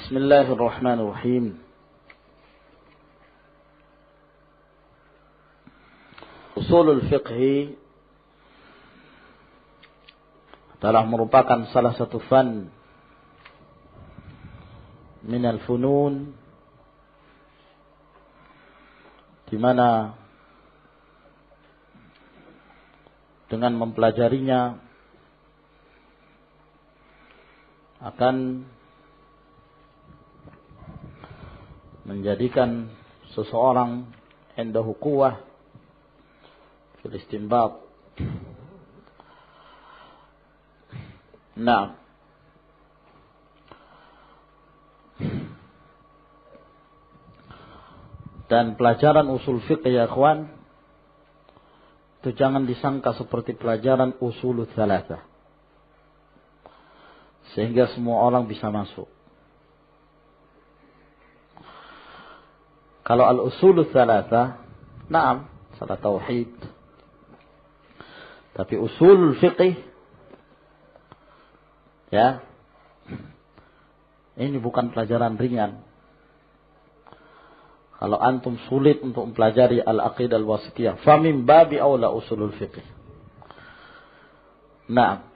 Bismillahirrahmanirrahim. Usulul fiqh adalah merupakan salah satu fan minal funun, di mana dengan mempelajarinya akan menjadikan seseorang indahu quwwah fil istinbat. Nah, dan pelajaran usul fiqh ya ikhwan, itu jangan disangka seperti pelajaran usulul thalathah, sehingga semua orang bisa masuk. Kalau al-usulul thalathah, na'am, salah tauhid. Tapi usul fiqh, ya, ini bukan pelajaran ringan. Kalau antum sulit untuk mempelajari al-aqidah al-wasitiyah, famin babi aula usulul fiqh. Nah,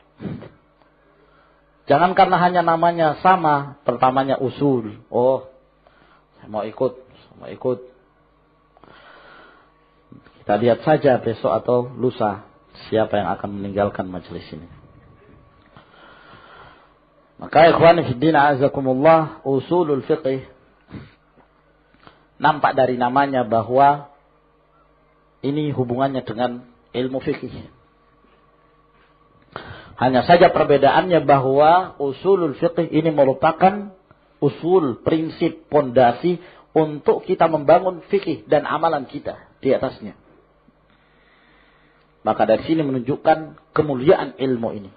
jangan karena hanya namanya sama, pertamanya usul. Oh, saya mau ikut. Kita lihat saja besok atau lusa siapa yang akan meninggalkan majelis ini. Maka ikhwani fiddin a'azakumullah, usulul fiqh nampak dari namanya bahwa ini hubungannya dengan ilmu fikih. Hanya saja perbedaannya bahwa usulul fiqh ini merupakan usul, prinsip, pondasi untuk kita membangun fikih dan amalan kita di atasnya. Maka dari sini menunjukkan kemuliaan ilmu ini.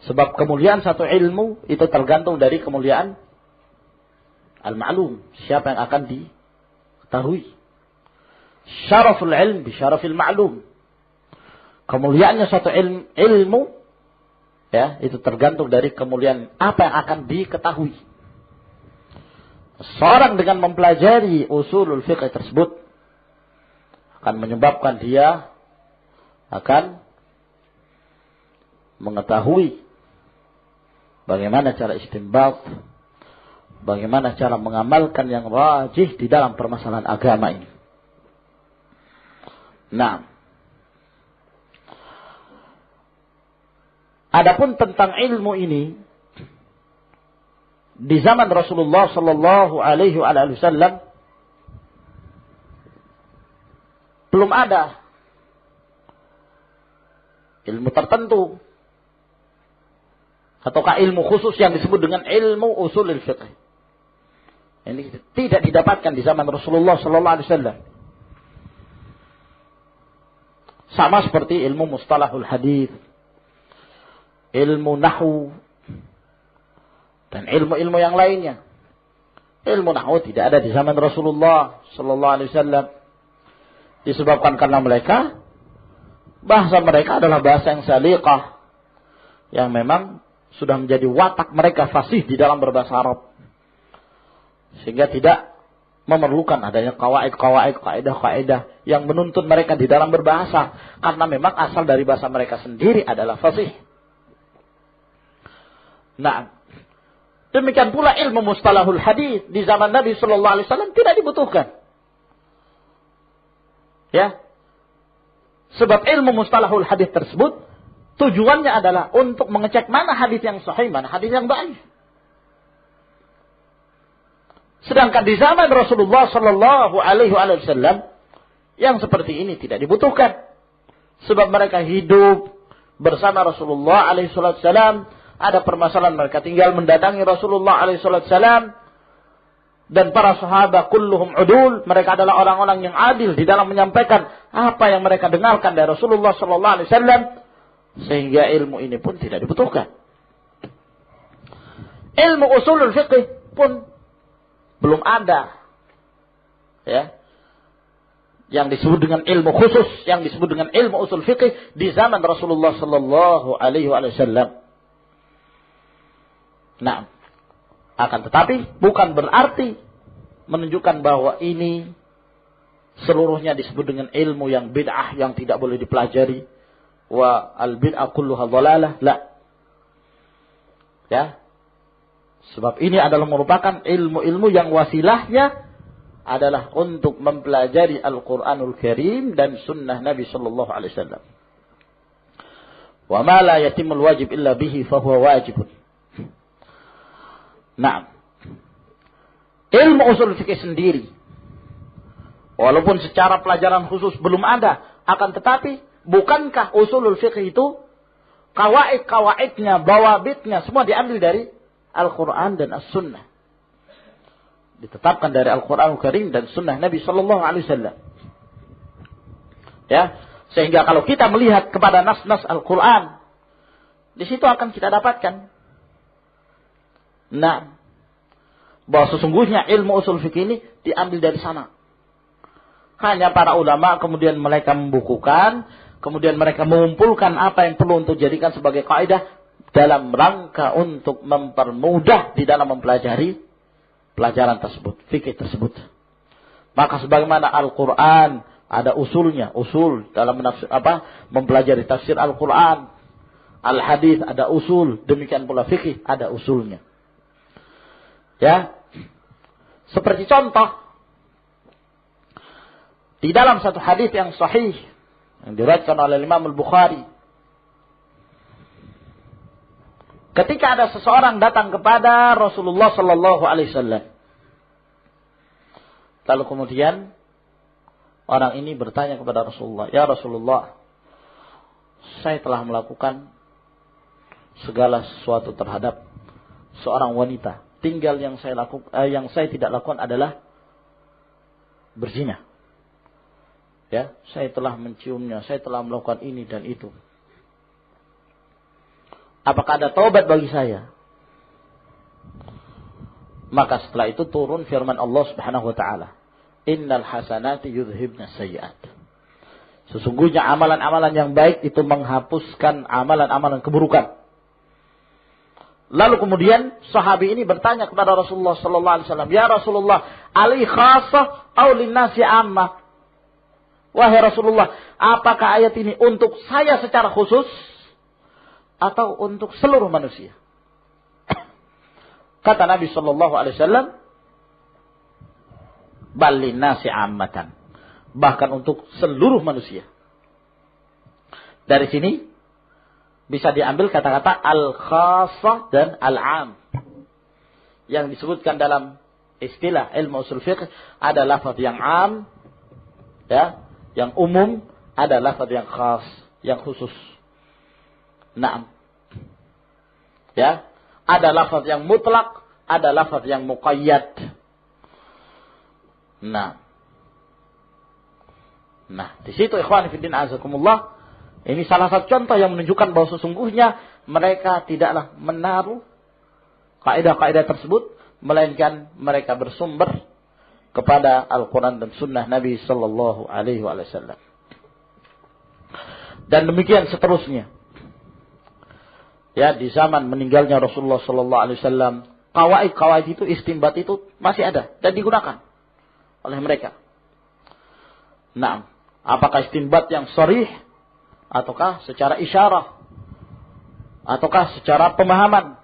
Sebab kemuliaan satu ilmu itu tergantung dari kemuliaan al-ma'lum, siapa yang akan diketahui. Syaraful ilm bi syarafil ma'lum. Kemuliaannya suatu ilmu, ya, itu tergantung dari kemuliaan apa yang akan diketahui. Seorang dengan mempelajari usulul fiqh tersebut akan menyebabkan dia akan mengetahui bagaimana cara istinbat, bagaimana cara mengamalkan yang rajih di dalam permasalahan agama ini. Nah, adapun tentang ilmu ini, di zaman Rasulullah sallallahu alaihi wasallam belum ada ilmu tertentu ataukah ilmu khusus yang disebut dengan ilmu usulul fiqh. Ini tidak didapatkan di zaman Rasulullah sallallahu alaihi wasallam. Sama seperti ilmu mustalahul hadis, ilmu nahwu, dan ilmu-ilmu yang lainnya. Ilmu nahwu tidak ada di zaman Rasulullah sallallahu alaihi wasallam. Disebabkan karena bahasa mereka adalah bahasa yang saliqah, yang memang sudah menjadi watak mereka fasih di dalam berbahasa Arab. Sehingga tidak memerlukan adanya kaidah-kaidah yang menuntun mereka di dalam berbahasa, karena memang asal dari bahasa mereka sendiri adalah fasih. Nah, demikian pula ilmu mustalahul hadis di zaman Nabi sallallahu alaihi wasallam tidak dibutuhkan. Ya. Sebab ilmu mustalahul hadis tersebut tujuannya adalah untuk mengecek mana hadis yang sahih, mana hadis yang dhaif. Sedangkan di zaman Rasulullah sallallahu alaihi wasallam yang seperti ini tidak dibutuhkan. Sebab mereka hidup bersama Rasulullah alaihi wasallam, ada permasalahan mereka tinggal mendatangi Rasulullah alaihi wasallam, dan para sahabat kulluhum udul, mereka adalah orang-orang yang adil di dalam menyampaikan apa yang mereka dengarkan dari Rasulullah sallallahu alaihi wasallam, sehingga ilmu ini pun tidak dibutuhkan. Ilmu usulul fiqh pun belum ada, ya, yang disebut dengan ilmu khusus, yang disebut dengan ilmu usul fiqh di zaman Rasulullah sallallahu alaihi wasallam. Nah, Akan tetapi bukan berarti menunjukkan bahwa ini seluruhnya disebut dengan ilmu yang bid'ah yang tidak boleh dipelajari. Wa al bid'ah kulluha dhalalah. La. Ya. Sebab ini adalah merupakan ilmu-ilmu yang wasilahnya adalah untuk mempelajari Al-Quranul Karim dan sunnah Nabi sallallahu alaihi wasallam. Wa ma la yatimul wajib illa bihi fahuwa wajibun. Nah, ilmu usul fikih sendiri, walaupun secara pelajaran khusus belum ada, akan tetapi bukankah usulul fikih itu kawaid-kawaidnya, bawabitnya semua diambil dari Al-Quran dan As-Sunnah, ditetapkan dari Al-Quranul Karim dan Sunnah Nabi Sallallahu Alaihi Wasallam. Ya, sehingga kalau kita melihat kepada nas-nas Al-Quran, di situ akan kita dapatkan. Nah, bahwa sesungguhnya ilmu usul fikih ini diambil dari sana. Hanya para ulama kemudian mereka membukukan, kemudian mereka mengumpulkan apa yang perlu untuk dijadikan sebagai kaidah dalam rangka untuk mempermudah di dalam mempelajari pelajaran tersebut, fikih tersebut. Maka sebagaimana Al-Quran ada usulnya, usul dalam mempelajari tafsir Al-Quran. Al-Hadis ada usul, demikian pula fikih ada usulnya. Ya, seperti contoh di dalam satu hadis yang sahih yang diriwayatkan oleh Imam Al-Bukhari, ketika ada seseorang datang kepada Rasulullah sallallahu alaihi wasallam, lalu kemudian orang ini bertanya kepada Rasulullah, "Ya Rasulullah, saya telah melakukan segala sesuatu terhadap seorang wanita. Tinggal yang saya tidak lakukan adalah berzina. Ya, saya telah menciumnya, saya telah melakukan ini dan itu. Apakah ada taubat bagi saya?" Maka setelah itu turun firman Allah Subhanahu wa taala, "Innal hasanati yudhhibnas sayyi'at." Sesungguhnya amalan-amalan yang baik itu menghapuskan amalan-amalan keburukan. Lalu kemudian sahabi ini bertanya kepada Rasulullah sallallahu alaihi wasallam, "Ya Rasulullah, ali khassah aw linnasi ammah?" Wahai Rasulullah, apakah ayat ini untuk saya secara khusus atau untuk seluruh manusia? Kata Nabi sallallahu alaihi wasallam, "Bal linnasi ammatan." Bahkan untuk seluruh manusia. Dari sini bisa diambil kata-kata al-khassah dan al-am. Yang disebutkan dalam istilah ilmu usul fiqh ada lafaz yang am, ya, yang umum, ada lafaz yang khas, yang khusus. Naam. Ya, ada lafaz yang mutlak, ada lafaz yang muqayyad. Nah, di situ ikhwan fillah azakumullah, ini salah satu contoh yang menunjukkan bahwa sesungguhnya mereka tidaklah menaruh kaidah-kaidah tersebut, melainkan mereka bersumber kepada Al-Quran dan Sunnah Nabi Sallallahu Alaihi Wasallam. Dan demikian seterusnya. Ya, di zaman meninggalnya Rasulullah Sallallahu Alaihi Wasallam, kawaid itu, istinbat itu masih ada dan digunakan oleh mereka. Nah, apakah istinbat yang sharih, ataukah secara isyarah, ataukah secara pemahaman?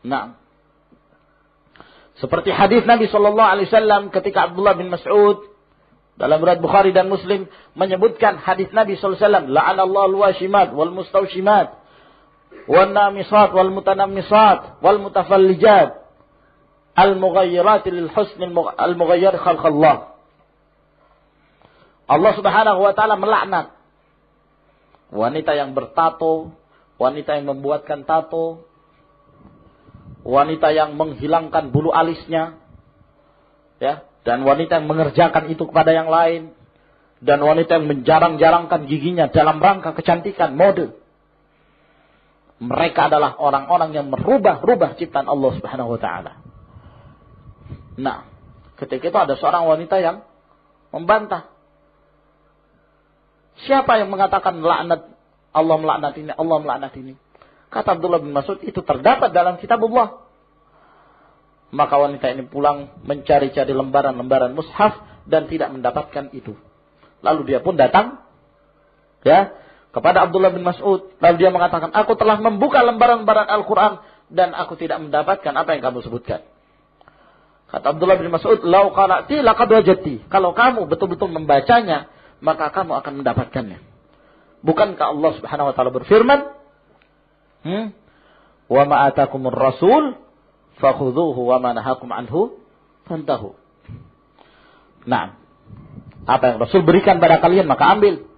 Nah, seperti hadis Nabi Sallallahu Alaihi Wasallam ketika Abdullah bin Mas'ud dalam riwayat Bukhari dan Muslim menyebutkan hadis Nabi Sallallahu Alaihi Wasallam, "La'anallahu al-washimat wal mustawshimat wan namisat wal mutanammisat wal mutafallijat al-mughayyirat lil husn al-mughayyir khalqallah." Allah Subhanahu wa taala melaknat wanita yang bertato, wanita yang membuatkan tato, wanita yang menghilangkan bulu alisnya, ya, dan wanita yang mengerjakan itu kepada yang lain, dan wanita yang menjarang-jarangkan giginya dalam rangka kecantikan, mode. Mereka adalah orang-orang yang merubah-rubah ciptaan Allah Subhanahu wa taala. Nah, ketika itu ada seorang wanita yang membantah. Siapa yang mengatakan laknat, Allah melaknat ini, Allah melaknat ini? Kata Abdullah bin Mas'ud, itu terdapat dalam kitab Allah. Maka wanita ini pulang mencari-cari lembaran-lembaran mushaf dan tidak mendapatkan itu. Lalu dia pun datang ya kepada Abdullah bin Mas'ud. Lalu dia mengatakan, aku telah membuka lembaran-lembaran Al-Quran dan aku tidak mendapatkan apa yang kamu sebutkan. Kata Abdullah bin Mas'ud, lau qara'ti laqad wajadti. Kalau kamu betul-betul membacanya, maka kamu akan mendapatkannya. Bukankah Allah Subhanahu wa taala berfirman, wa ma atakumur rasul fakhudhuhu wa ma nahakum anhu fantahu. Nah, apa yang Rasul berikan pada kalian maka ambil,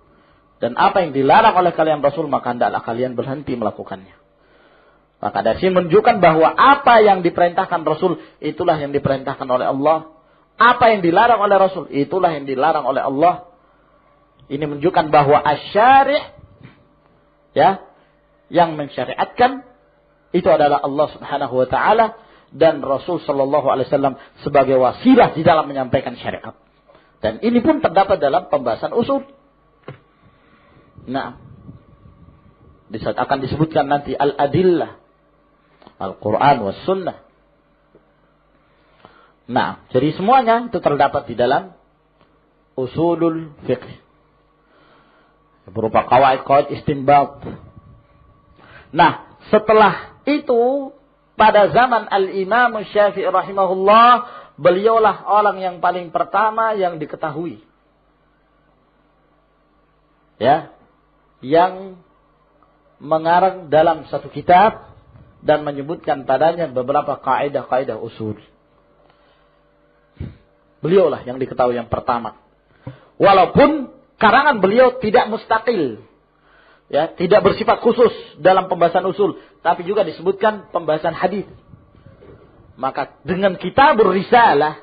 dan apa yang dilarang oleh kalian Rasul maka hendaklah kalian berhenti melakukannya. Maka dari sini menunjukkan bahwa apa yang diperintahkan Rasul itulah yang diperintahkan oleh Allah. Apa yang dilarang oleh Rasul itulah yang dilarang oleh Allah. Ini menunjukkan bahwa asy-syari' ya, yang mensyariatkan itu adalah Allah Subhanahu wa taala dan Rasul sallallahu alaihi wasallam sebagai wasilah di dalam menyampaikan syariat. Dan ini pun terdapat dalam pembahasan usul. Nah, akan disebutkan nanti al-adillah Al-Quran was sunnah. Nah, jadi semuanya itu terdapat di dalam usulul fiqh. Berupa qawaid-qawaid istinbat. Nah, setelah itu pada zaman Al-Imam Syafi'i rahimahullah, beliaulah orang yang paling pertama yang diketahui. Ya, yang mengarang dalam satu kitab dan menyebutkan padanya beberapa kaidah-kaidah usul. Beliaulah yang diketahui yang pertama. Walaupun karangan beliau tidak mustaqil, ya, tidak bersifat khusus dalam pembahasan usul, tapi juga disebutkan pembahasan hadis. Maka dengan Kitabur Risalah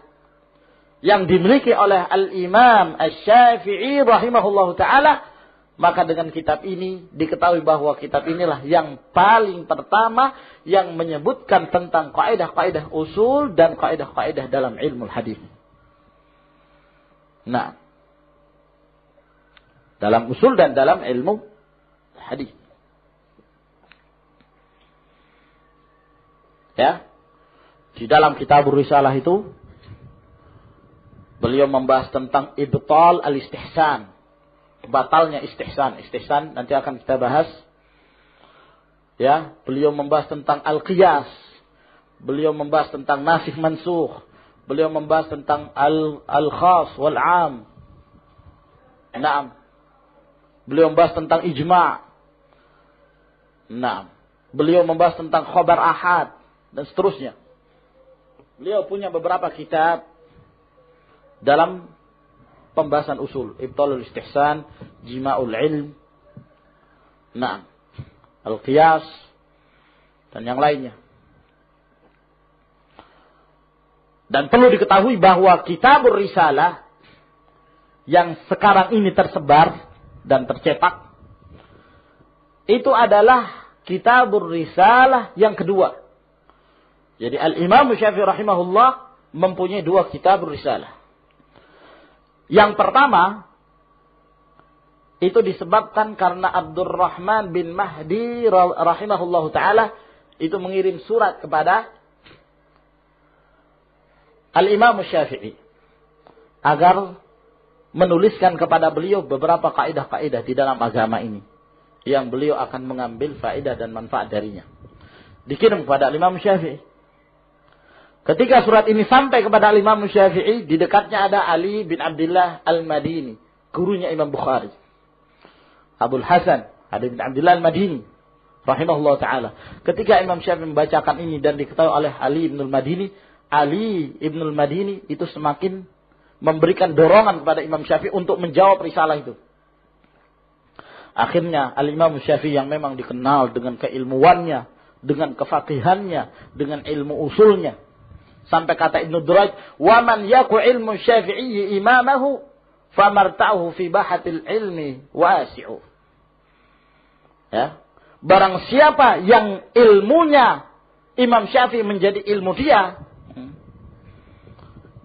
yang dimiliki oleh Al-Imam Asy-Syafi'i rahimahullahu taala, maka dengan kitab ini diketahui bahwa kitab inilah yang paling pertama yang menyebutkan tentang kaidah-kaidah usul dan kaidah-kaidah dalam ilmu hadis. Nah, dalam usul dan dalam ilmu hadis. Ya. Di dalam Kitabur Risalah itu beliau membahas tentang ibtal al-istihsan. Batalnya istihsan. Istihsan nanti akan kita bahas. Ya, beliau membahas tentang al-qiyas. Beliau membahas tentang nasikh mansukh. Beliau membahas tentang al-khas wal 'am. Naam. Beliau membahas tentang ijma'. Naam. Beliau membahas tentang khabar ahad dan seterusnya. Beliau punya beberapa kitab dalam pembahasan usul, Ibtalul Istihsan, Jima'ul Ilm, Naam, Al-Qiyas, dan yang lainnya. Dan perlu diketahui bahwa Kitabur Risalah yang sekarang ini tersebar dan tercetak, itu adalah Kitabur Risalah yang kedua. Jadi Al-Imam Syafi'i rahimahullah mempunyai dua Kitabur Risalah. Yang pertama, itu disebabkan karena Abdurrahman bin Mahdi rahimahullahu ta'ala itu mengirim surat kepada Al-Imam Syafi'i agar menuliskan kepada beliau beberapa kaidah-kaidah di dalam agama ini yang beliau akan mengambil faedah dan manfaat darinya. Dikirim kepada Al-Imam Syafi'i. Ketika surat ini sampai kepada Imam Syafi'i, di dekatnya ada Ali bin Abdullah Al-Madini, gurunya Imam Bukhari. Abul Hasan, Ali bin Abdullah Al-Madini, rahimahullah ta'ala. Ketika Imam Syafi'i membacakan ini dan diketahui oleh Ali bin Al-Madini, Ali bin Al-Madini itu semakin memberikan dorongan kepada Imam Syafi'i untuk menjawab risalah itu. Akhirnya Al-Imam Syafi'i yang memang dikenal dengan keilmuannya, dengan kefaqihannya, dengan ilmu usulnya, sampai kata Ibnu Duraid, "Wa man yaku ilmu Syafi'i imamahu, famarta'uhu fi bahatil ilmi wasi'u." Ya. Barang siapa yang ilmunya Imam Syafi'i menjadi ilmu dia,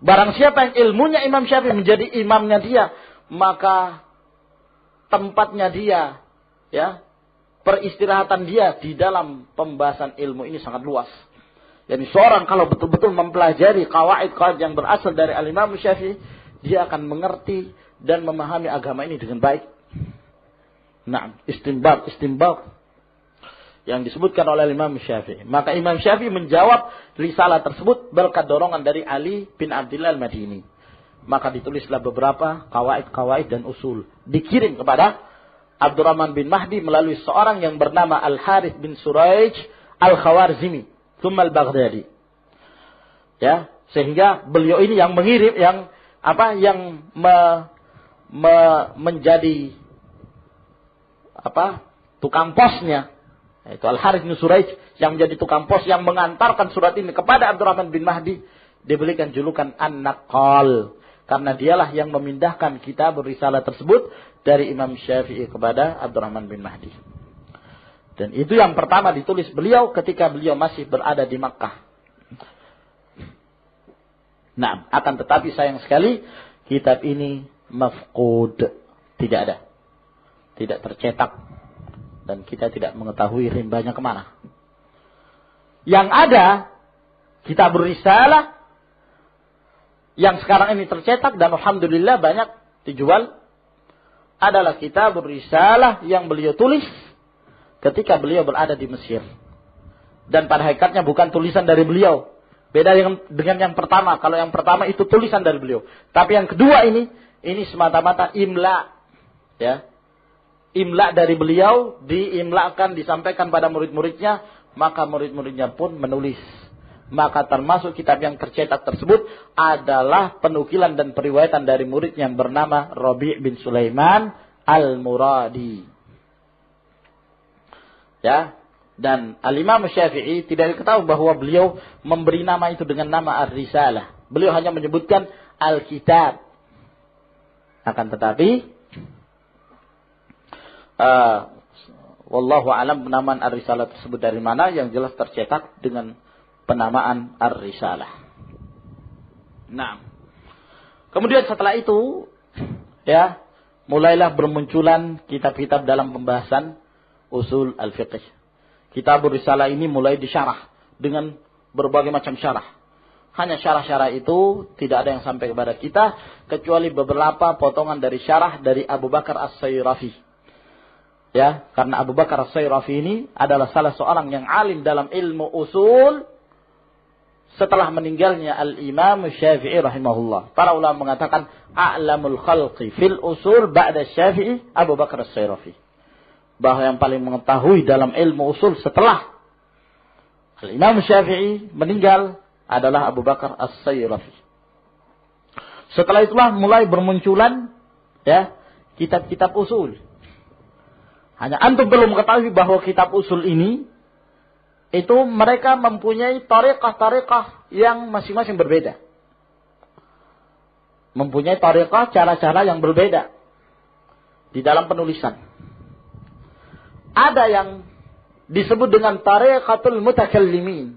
barang siapa yang ilmunya Imam Syafi'i menjadi imamnya dia, maka tempatnya dia, ya, peristirahatan dia di dalam pembahasan ilmu ini sangat luas. Yani seorang kalau betul-betul mempelajari qawaid-qawaid yang berasal dari Al-Imam Syafi'i, dia akan mengerti dan memahami agama ini dengan baik. Nah, istinbat yang disebutkan oleh Imam Syafi'i. Maka Imam Syafi'i menjawab risalah tersebut berkat dorongan dari Ali bin Abdullah Al-Madini. Maka ditulislah beberapa qawaid dan usul. Dikirim kepada Abdurrahman bin Mahdi melalui seorang yang bernama Al-Harith bin Suraij Al-Khawarizmi, Tsumma Al-Baghdadi. Ya, sehingga beliau ini yang mengirim, menjadi tukang posnya. Itu Al-Harith bin Suraij yang menjadi tukang pos yang mengantarkan surat ini kepada Abdurrahman bin Mahdi, diberikan julukan An-Naqal, karena dialah yang memindahkan kitab risalah tersebut dari Imam Syafi'i kepada Abdurrahman bin Mahdi. Dan itu yang pertama ditulis beliau ketika beliau masih berada di Makkah. Nah, akan tetapi sayang sekali kitab ini mafqud, tidak ada, tidak tercetak, dan kita tidak mengetahui rimbanya kemana. Yang ada kitab risalah yang sekarang ini tercetak dan alhamdulillah banyak dijual adalah kitab risalah yang beliau tulis ketika beliau berada di Mesir. Dan pada hakikatnya bukan tulisan dari beliau. Beda dengan yang pertama. Kalau yang pertama itu tulisan dari beliau. Tapi yang kedua ini semata-mata imla. Ya. Imla dari beliau, diimlakan, disampaikan pada murid-muridnya. Maka murid-muridnya pun menulis. Maka termasuk kitab yang tercetak tersebut adalah penukilan dan periwayatan dari murid yang bernama Rabi' bin Sulaiman Al-Muradi. Ya, dan Al-Imam Syafi'i tidak diketahui bahwa beliau memberi nama itu dengan nama Ar-Risalah. Beliau hanya menyebutkan Al-Kitab. Akan tetapi wallahu alam penamaan Ar-Risalah tersebut dari mana, yang jelas tercetak dengan penamaan Ar-Risalah. Nah, kemudian setelah itu, ya, mulailah bermunculan kitab-kitab dalam pembahasan usul al-fiqh. Kitab Risalah ini mulai disyarah dengan berbagai macam syarah. Hanya syarah-syarah itu tidak ada yang sampai kepada kita kecuali beberapa potongan dari syarah dari Abu Bakar As-Sayrafi. Ya, karena Abu Bakar As-Sayrafi ini adalah salah seorang yang alim dalam ilmu usul setelah meninggalnya Al-Imam Syafi'i rahimahullah. Para ulama mengatakan a'lamul khalqi fil usul ba'da Syafi'i Abu Bakar As-Sayrafi. Bahwa yang paling mengetahui dalam ilmu usul setelah Al-Imam Syafi'i meninggal adalah Abu Bakar As-Sayrafi. Setelah itulah mulai bermunculan, ya, kitab-kitab usul. Hanya antum perlu mengetahui bahwa kitab usul ini itu mereka mempunyai tariqah-tariqah yang masing-masing berbeda. Mempunyai tariqah, cara-cara yang berbeda di dalam penulisan. Ada yang disebut dengan tariqatul mutakallimin,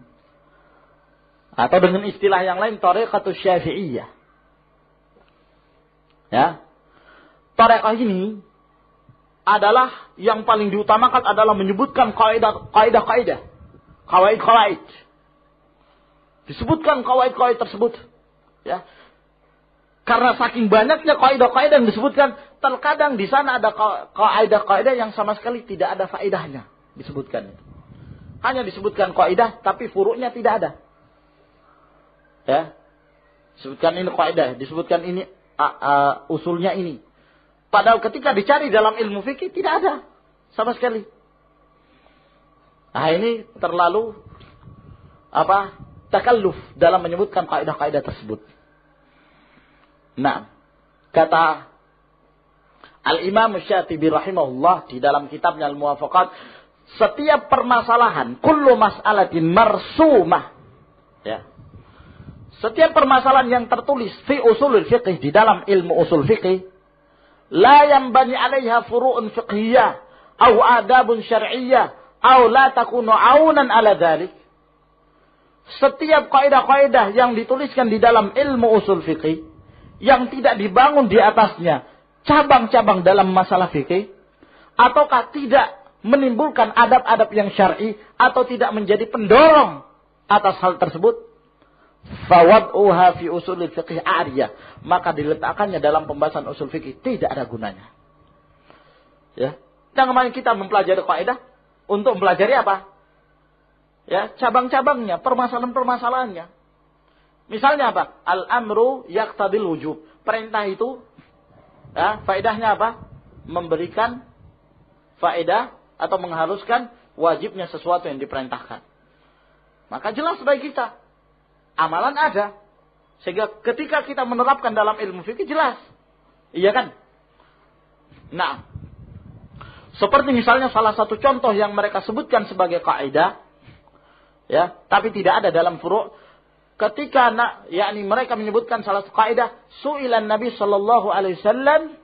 atau dengan istilah yang lain tariqatul syafi'iyah. Ya. Tariqah ini adalah yang paling diutamakan adalah menyebutkan kaidah-kaidah. Qawaid. Disebutkan qawaid tersebut. Ya. Karena saking banyaknya kaidah-kaidah yang disebutkan, terkadang di sana ada kaidah-kaidah yang sama sekali tidak ada faedahnya disebutkan. Hanya disebutkan kaidah tapi furu'nya tidak ada. Ya. Disebutkan ini kaidah, disebutkan ini usulnya ini. Padahal ketika dicari dalam ilmu fikih tidak ada sama sekali. Nah, ini terlalu takalluf dalam menyebutkan kaidah-kaidah tersebut. Nah, kata Al-Imam Syatibi rahimahullah di dalam kitabnya Al-Muwafaqat, setiap permasalahan, kullu mas'alatin marsumah, ya. Setiap permasalahan yang tertulis fi usulul fiqh, di dalam ilmu usul fiqh, la yanbani 'alaiha furu'un fiqhiyah aw adabun syar'iyyah aw la takunu 'aunan 'ala dzalik. Setiap kaidah-kaidah yang dituliskan di dalam ilmu usul fiqh yang tidak dibangun di atasnya cabang-cabang dalam masalah fikih, ataukah tidak menimbulkan adab-adab yang syar'i, atau tidak menjadi pendorong atas hal tersebut, fawad'uha fi usulil fiqh ariyah, maka diletakkannya dalam pembahasan usul fikih tidak ada gunanya. Ya, jangan kita mempelajari kaidah untuk mempelajari apa? Ya, cabang-cabangnya, permasalahan-permasalahannya. Misalnya apa? Al-amru yaqtadil wujub. Perintah itu, ya, faedahnya apa? Memberikan faedah atau mengharuskan wajibnya sesuatu yang diperintahkan. Maka jelas bagi kita, amalan ada. Sehingga ketika kita menerapkan dalam ilmu fikih jelas. Iya kan? Nah, seperti misalnya salah satu contoh yang mereka sebutkan sebagai kaidah, ya, tapi tidak ada dalam furu'. Ketika yakni mereka menyebutkan salah satu kaidah, su'ilan Nabi sallallahu alaihi wasallam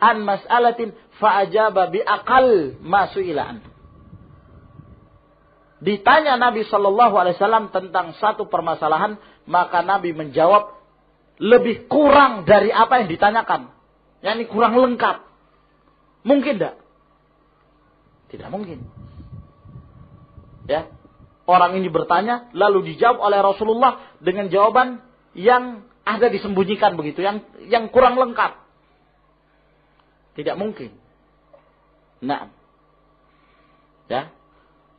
an mas'alatin fa'ajaba bi aqal ma su'ila an. Ditanya Nabi sallallahu alaihi wasallam tentang satu permasalahan, maka Nabi menjawab lebih kurang dari apa yang ditanyakan. Yakni kurang lengkap. Mungkin tidak? Tidak mungkin. Ya. Orang ini bertanya, lalu dijawab oleh Rasulullah dengan jawaban yang ada disembunyikan begitu, yang kurang lengkap. Tidak mungkin. Nah, ya,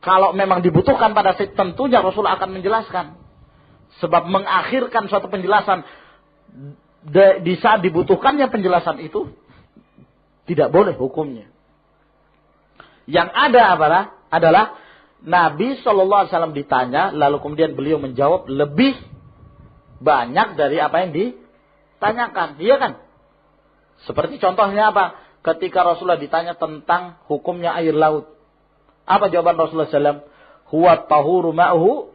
kalau memang dibutuhkan pada saat tentunya Rasulullah akan menjelaskan. Sebab mengakhirkan suatu penjelasan di saat dibutuhkannya penjelasan itu tidak boleh hukumnya. Yang ada adalah Nabi SAW ditanya, lalu kemudian beliau menjawab lebih banyak dari apa yang ditanyakan. Iya kan? Seperti contohnya apa? Ketika Rasulullah ditanya tentang hukumnya air laut. Apa jawaban Rasulullah SAW? Huwa tahuru ma'uhu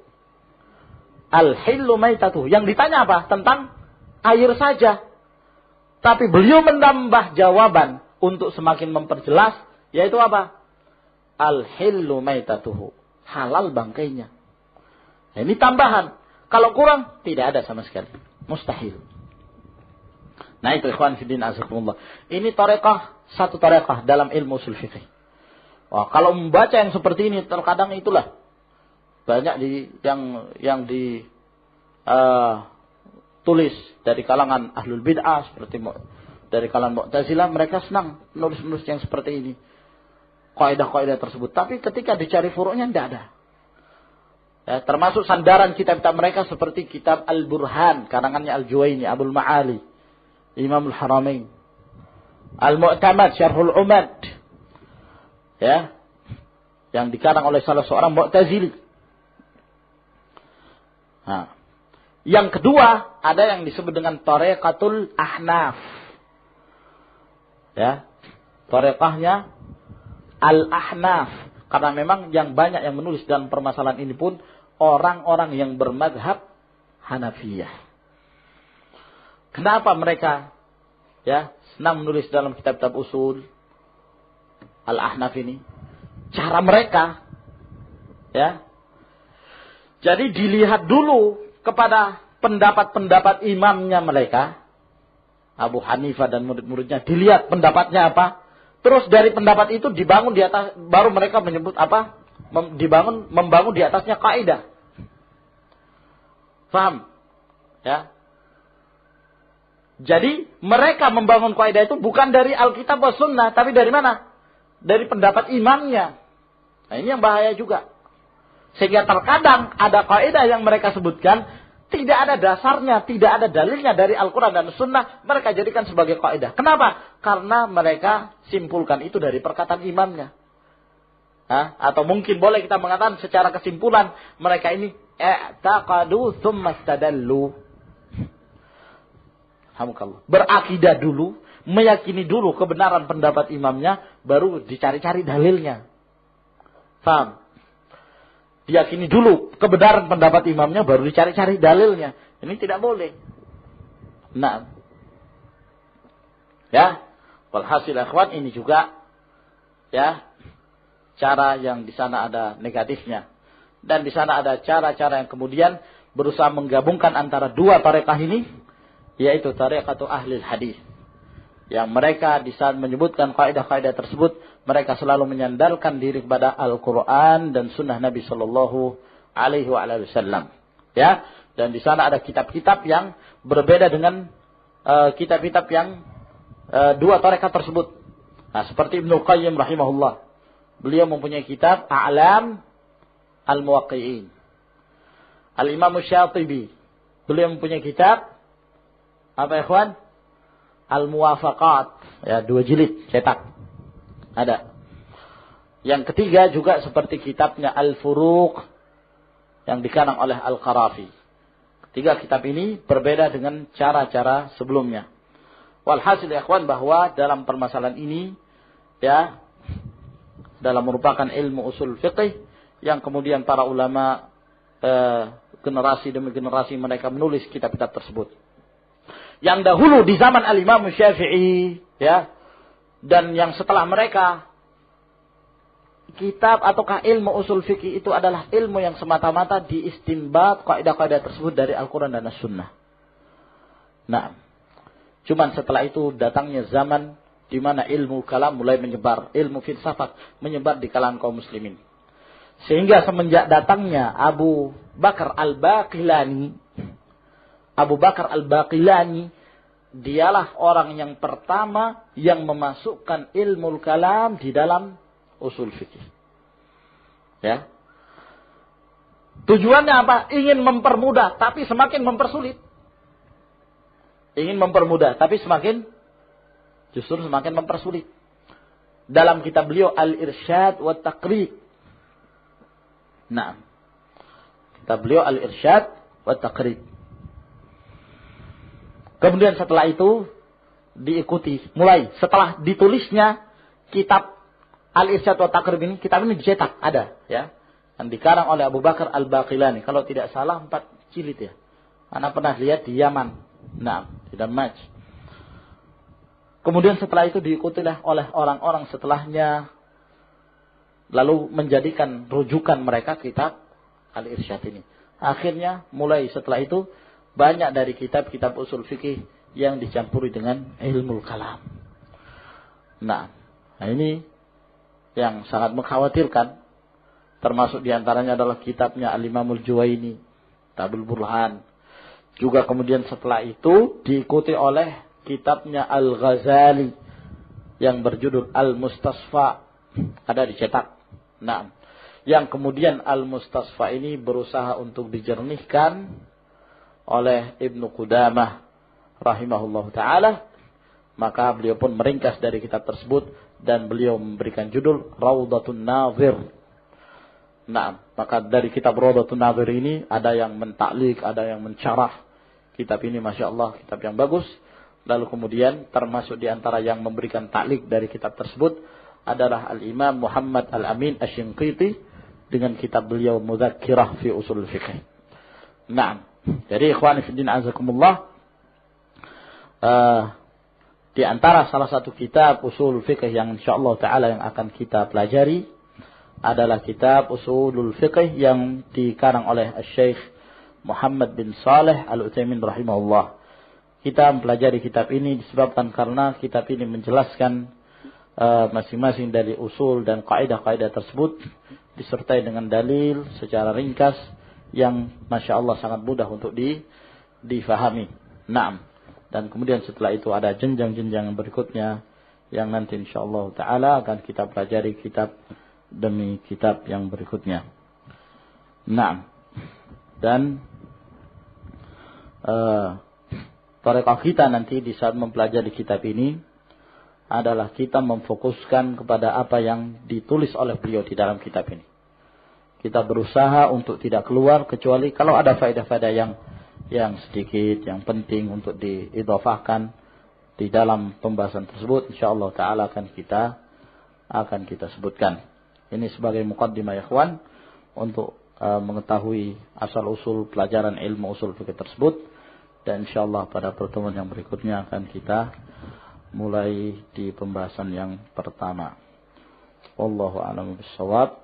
al-hillu maitatuhu. Yang ditanya apa? Tentang air saja. Tapi beliau menambah jawaban untuk semakin memperjelas, yaitu apa? Al-hillu maitatuhu. Halal bangkainya. Nah, ini tambahan. Kalau kurang, tidak ada sama sekali. Mustahil. Nah itu ikhwan fiddin azakumullah. Ini satu tarekah dalam ilmu usul fikih. Wah, kalau membaca yang seperti ini, terkadang itulah banyak yang tulis dari kalangan ahlul bid'ah, seperti dari kalangan Mu'tazilah, mereka senang menulis yang seperti ini. Kaidah-kaidah tersebut. Tapi ketika dicari furu'nya tidak ada. Ya, termasuk sandaran kitab-kitab mereka seperti kitab Al-Burhan, karangannya Al-Juwaini, Abul Ma'ali, Imamul Haramain, Al-Mu'tamad, Syarhul Umad, ya, yang dikarang oleh salah seorang Mu'tazili. Nah, yang kedua ada yang disebut dengan Tariqatul Ahnaf. Ya, tariqahnya Al-Ahnaf. Karena memang yang banyak yang menulis dalam permasalahan ini pun orang-orang yang bermadhab Hanafiyah. Kenapa mereka senang menulis dalam kitab-kitab usul Al-Ahnaf ini? Cara mereka, jadi dilihat dulu kepada pendapat-pendapat imamnya mereka, Abu Hanifah dan murid-muridnya, dilihat pendapatnya apa. Terus dari pendapat itu dibangun di atas, baru mereka menyebut apa? Membangun di atasnya kaidah. Paham? Ya. Jadi mereka membangun kaidah itu bukan dari Alkitab wa Sunnah, tapi dari mana? Dari pendapat imamnya. Nah, ini yang bahaya juga. Sehingga terkadang ada kaidah yang mereka sebutkan tidak ada dasarnya, tidak ada dalilnya dari Al-Quran dan Sunnah, mereka jadikan sebagai kaidah. Kenapa? Karena mereka simpulkan itu dari perkataan imamnya. Atau mungkin boleh kita mengatakan secara kesimpulan, mereka ini i'taqadu tsumma istadallu. Berakidah dulu, meyakini dulu kebenaran pendapat imamnya, baru dicari-cari dalilnya. Paham? Diyakini dulu kebenaran pendapat imamnya, baru dicari-cari dalilnya. Ini tidak boleh. Nah, walhasil akhwat, ini juga cara yang di sana ada negatifnya, dan di sana ada cara-cara yang kemudian berusaha menggabungkan antara dua tarekah ini, yaitu tarekatu ahli hadis, yang mereka di saat menyebutkan kaidah-kaidah tersebut, mereka selalu menyandarkan diri kepada Al-Quran dan Sunnah Nabi Sallallahu alaihi wasallam. Ya, dan di sana ada kitab-kitab yang berbeda dengan kitab-kitab yang dua tarekat tersebut. Nah, seperti Ibnu Qayyim rahimahullah. Beliau mempunyai kitab A'lam al-Muwaqqi'in. Al-Imam Syatibi, beliau mempunyai kitab apa ya, ikhwan? Al-Muwafaqat, ya 2 jilid cetak. Ada. Yang ketiga juga seperti kitabnya Al-Furuq yang dikarang oleh Al-Qarafi. Ketiga kitab ini berbeda dengan cara-cara sebelumnya. Walhasil ya ikhwan, bahwa dalam permasalahan ini ya, dalam merupakan ilmu usul fiqih yang kemudian para ulama generasi demi generasi mereka menulis kitab-kitab tersebut. Yang dahulu di zaman Al-Imam Syafi'i ya, dan yang setelah mereka, kitab ataukah ilmu usul fikih itu adalah ilmu yang semata-mata diistinbat kaidah-kaidah tersebut dari Al-Quran dan As-Sunnah. Nah, cuman setelah itu datangnya zaman di mana ilmu kalam mulai menyebar, ilmu filsafat menyebar di kalangan kaum muslimin. Sehingga semenjak datangnya Abu Bakar Al-Baqilani, dialah orang yang pertama yang memasukkan ilmu kalam di dalam usul fikih. Ya. Tujuannya apa? Ingin mempermudah, tapi semakin mempersulit. Ingin mempermudah, tapi justru semakin mempersulit. Dalam kitab beliau Al-Irsyad wa Taqrib. Nah, kitab beliau Al-Irsyad wa Taqrib. Kemudian setelah itu diikuti, mulai setelah ditulisnya kitab Al-Irsyad wa Taqrib ini, kitab ini dicetak, ada ya. Yang dikarang oleh Abu Bakar Al-Baqilani, kalau tidak salah 4 jilid ya. Anak pernah lihat di Yaman. Nah, di Damaj. Kemudian setelah itu diikutilah oleh orang-orang setelahnya, lalu menjadikan rujukan mereka kitab Al-Irsyad ini. Akhirnya mulai setelah itu banyak dari kitab-kitab usul fikih yang dicampuri dengan ilmu kalam. Nah, ini yang sangat mengkhawatirkan. Termasuk diantaranya adalah kitabnya Al-Imamul Juwaini, Tabul Burhan. Juga kemudian setelah itu diikuti oleh kitabnya Al-Ghazali yang berjudul Al-Mustasfa, ada dicetak. Nah, yang kemudian Al-Mustasfa ini berusaha untuk dijernihkan oleh Ibnu Qudamah rahimahullah ta'ala. Maka beliau pun meringkas dari kitab tersebut dan beliau memberikan judul Raudatun Nazir. Nah, maka dari kitab Raudatun Nazir ini ada yang mentaklik, ada yang mencarah kitab ini, Masya Allah, kitab yang bagus. Lalu kemudian termasuk di antara yang memberikan taklik dari kitab tersebut adalah Al-Imam Muhammad Al-Amin Asy-Shinqiti dengan kitab beliau Mudzakkirah fi Ushul Fiqh. Nah, jadi ikhwani fillah azakumullah, di antara salah satu kitab usul fikih yang insyaallah taala yang akan kita pelajari adalah kitab Usulul Fiqh yang dikarang oleh Syekh Muhammad bin Saleh Al-Utsaimin rahimahullah. Kita mempelajari kitab ini disebabkan karena kitab ini menjelaskan masing-masing dari usul dan kaidah-kaidah tersebut disertai dengan dalil secara ringkas yang Masya Allah sangat mudah untuk difahami. Naam. Dan kemudian setelah itu ada jenjang-jenjang berikutnya yang nanti insyaallah ta'ala akan kita pelajari kitab demi kitab yang berikutnya. Naam. Dan tarekah kita nanti di saat mempelajari kitab ini adalah kita memfokuskan kepada apa yang ditulis oleh beliau di dalam kitab ini. Kita berusaha untuk tidak keluar kecuali kalau ada faedah-faedah yang sedikit, yang penting untuk diidhafahkan di dalam pembahasan tersebut, insyaallah taala akan kita sebutkan. Ini sebagai muqaddimah ya ikhwan untuk mengetahui asal usul pelajaran ilmu usul fikih tersebut, dan insyaallah pada pertemuan yang berikutnya akan kita mulai di pembahasan yang pertama. Wallahu a'lam bishawab.